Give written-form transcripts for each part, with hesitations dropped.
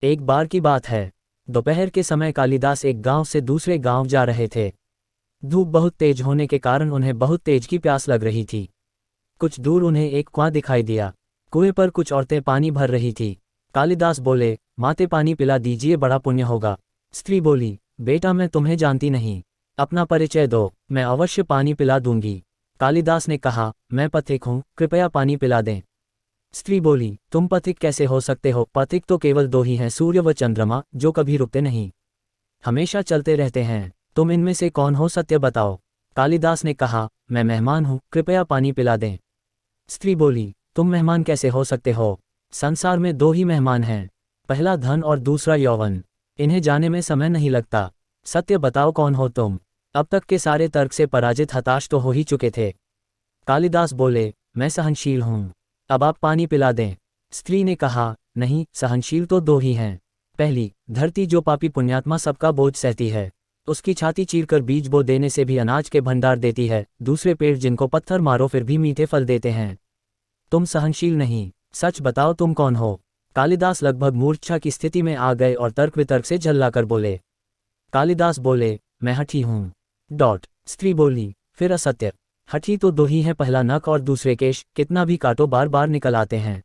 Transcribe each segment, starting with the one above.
एक बार की बात है, दोपहर के समय कालिदास एक गांव से दूसरे गांव जा रहे थे। धूप बहुत तेज होने के कारण उन्हें बहुत तेज की प्यास लग रही थी। कुछ दूर उन्हें एक कुआं दिखाई दिया। कुएं पर कुछ औरतें पानी भर रही थी। कालिदास बोले, माते पानी पिला दीजिए, बड़ा पुण्य होगा। स्त्री बोली, बेटा मैं तुम्हें जानती नहीं, अपना परिचय दो, मैं अवश्य पानी पिला दूंगी। कालिदास ने कहा, मैं पथिक हूँ, कृपया पानी पिला दें। स्त्री बोली, तुम पथिक कैसे हो सकते हो? पथिक तो केवल दो ही हैं, सूर्य व चंद्रमा, जो कभी रुकते नहीं, हमेशा चलते रहते हैं। तुम इनमें से कौन हो, सत्य बताओ। कालिदास ने कहा, मैं मेहमान हूँ, कृपया पानी पिला दें। स्त्री बोली, तुम मेहमान कैसे हो सकते हो? संसार में दो ही मेहमान हैं, पहला धन और दूसरा यौवन। इन्हें जाने में समय नहीं लगता। सत्य बताओ, कौन हो तुम? अब तक के सारे तर्क से पराजित हताश तो हो ही चुके थे। कालिदास बोले, मैं सहनशील हूँ, अब आप पानी पिला दें। स्त्री ने कहा, नहीं, सहनशील तो दो ही हैं। पहली, धरती जो पापी पुण्यात्मा सबका बोझ सहती है, उसकी छाती चीरकर बीज बो देने से भी अनाज के भंडार देती है। दूसरे पेड़ जिनको पत्थर मारो फिर भी मीठे फल देते हैं। तुम सहनशील नहीं, सच बताओ तुम कौन हो? कालिदास लगभग मूर्छा की स्थिति में आ गए और तर्क वितर्क से झल्लाकर बोले। कालिदास बोले, मैं हठी हूँ। स्त्री बोली, फिर असत्य। हठी तो दो ही हैं, पहला नख और दूसरे केश, कितना भी काटो बार बार निकल आते हैं।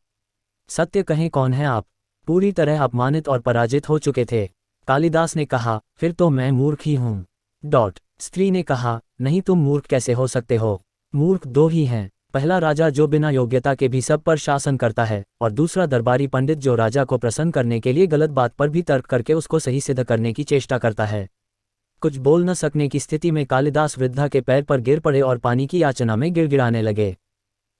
सत्य कहें, कौन है आप? पूरी तरह अपमानित और पराजित हो चुके थे। कालिदास ने कहा, फिर तो मैं मूर्ख ही हूँ। स्त्री ने कहा, नहीं, तुम मूर्ख कैसे हो सकते हो? मूर्ख दो ही हैं, पहला राजा जो बिना योग्यता के भी सब पर शासन करता है, और दूसरा दरबारी पंडित जो राजा को प्रसन्न करने के लिए गलत बात पर भी तर्क करके उसको सही सिद्ध करने की चेष्टा करता है। कुछ बोल न सकने की स्थिति में कालिदास वृद्धा के पैर पर गिर पड़े और पानी की याचना में गिड़गिड़ाने लगे।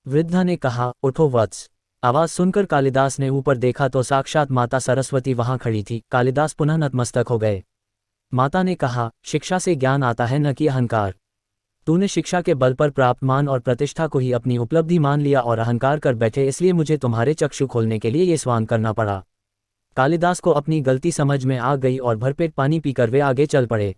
वृद्धा ने कहा, उठो वत्स। आवाज सुनकर कालिदास ने ऊपर देखा तो साक्षात माता सरस्वती वहां खड़ी थी। कालिदास पुनः नतमस्तक हो गए। माता ने कहा, शिक्षा से ज्ञान आता है, न कि अहंकार। तूने शिक्षा के बल पर प्राप्त मान और प्रतिष्ठा को ही अपनी उपलब्धि मान लिया और अहंकार कर बैठे, इसलिए मुझे तुम्हारे चक्षु खोलने के लिए ये स्वान करना पड़ा। कालिदास को अपनी गलती समझ में आ गई और भरपेट पानी पीकर वे आगे चल पड़े।